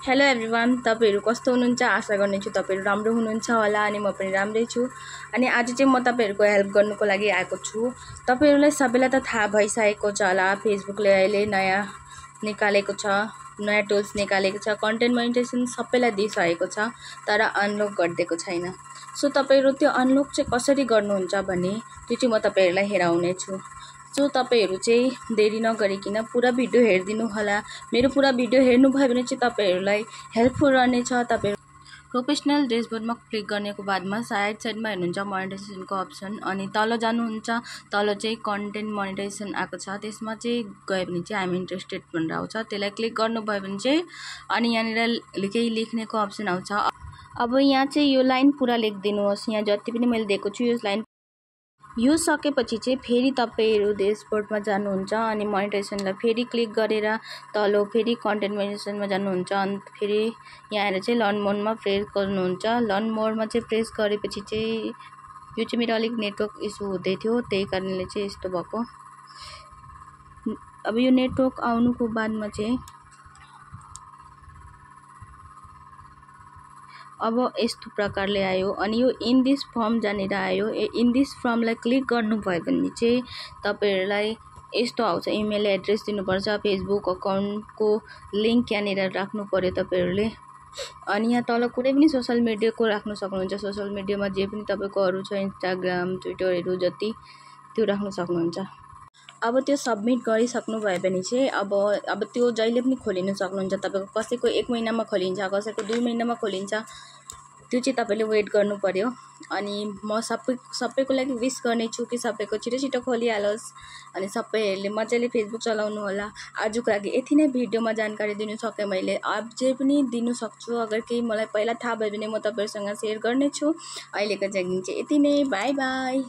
Hello everyone, तपाईहरु कस्तो हुनुहुन्छ? आशा गर्नेछु तपाईहरु राम्रो हुनुहुन्छ होला अनि म पनि राम्रै छु। अनि आज चाहिँ म तपाईहरुको हेल्प गर्नको लागि आएको छु। तपाईहरुलाई सबैलाई त थाहा भइसकेको छ होला, फेसबुकले अहिले नयाँ निकालेको छ, नयाँ टुल्स निकालेको छ। कन्टेन्ट मोनेटाइजेसन सबैलाई दिइसकेको छ, तर अनलक गरिदिएको छैन। सो तपाईहरु त्यो अनलक चाहिँ कसरी गर्नुहुन्छ भने त्यो चाहिँ म तपाईहरुलाई हेराउने छु। सो तपाईहरु चाहिँ देरी नगरिकिन पुरा भिडियो हेर्दिनु होला। मेरो पुरा भिडियो हेर्नुभयो भने चाहिँ तपाईहरुलाई हेल्पफुल रहनेछ। तपाईहरु प्रोफेसनल डैशबोर्डमा क्लिक गर्नेको बादमा साइडमा हेर्नुहुन्छ मोनेटाइजेसनको अप्सन, अनि तल जानुहुन्छ, तल चाहिँ कन्टेन्ट मोनेटाइजेसन आएको छ, त्यसमा चाहिँ गयो भने चाहिँ आइएम इन्ट्रेस्टेड भनेर आउँछ। त्यसलाई क्लिक गर्नुभयो भने चाहिँ अनि यहाँनिर केही लेख्नेको अप्सन आउँछ। अब यहाँ चाहिँ यो लाइन पुरा लेखिदिनुहोस्। यहाँ जति पनि मैले दिएको छु यो लाइन यो सकेपछि चाहिँ फेरि तपाईहरु डैशबोर्डमा जानुहुन्छ अनि मोनेटाइजेसनलाई फेरि क्लिक गरेर तल फेरि कन्टेन्ट मोनेटाइजेसनमा जानुहुन्छ। अनि फेरि यहाँ आएर चाहिँ लर्न मोडमा प्रेस गर्नुहुन्छ। लर्न मोडमा चाहिँ प्रेस गरेपछि चाहिँ यो चाहिँ मेरो अलिक नेटवर्क इस्यु हुँदै थियो, त्यही कारणले चाहिँ यस्तो भएको। अब यो नेटवर्क आउनुको बादमा चाहिँ अब यस्तो प्रकारले आयो अनि यो इन दिस फर्म जानेर आयो। इन दिस फर्मलाई क्लिक गर्नुभयो भने चाहिँ तपाईहरुलाई यस्तो आउँछ। इमेल एड्रेस दिनुपर्छ, फेसबुक अकाउन्टको लिंक यहाँनिर राख्नु पर्यो तपाईहरुले। अनि यहाँ तल कुनै पनि सोशल मिडियाको राख्न सक्नुहुन्छ। सोशल मिडियामा जे पनि तपाईको अरु छ, इन्स्टाग्राम, ट्विटरहरु जति त्यो राख्न सक्नुहुन्छ। अब त्यो सबमिट गरिसक्नु भयो भने चाहिँ अब त्यो जहिले पनि खोलिन सक्नुहुन्छ। तपाईको कसैको 1 महिनामा खोलिन्छ, कसैको 2 महिनामा खोलिन्छ, त्यो चाहिँ तपाईले वेट गर्नु पर्यो। अनि म सबैको लागि विश गर्ने छु कि सबैको छिटो खोलिहालोस् अनि सबैहरुले मजाले फेसबुक चलाउनु होला। आजको लागि यति नै भिडियोमा जानकारी दिनु सके मैले। अझै पनि दिनु सक्छु, अगर केही मलाई पहिला थाहा भयो भने म तपाईहरुसँग शेयर गर्ने छु। अहिलेको लागि चाहिँ यति नै, बाइ बाइ।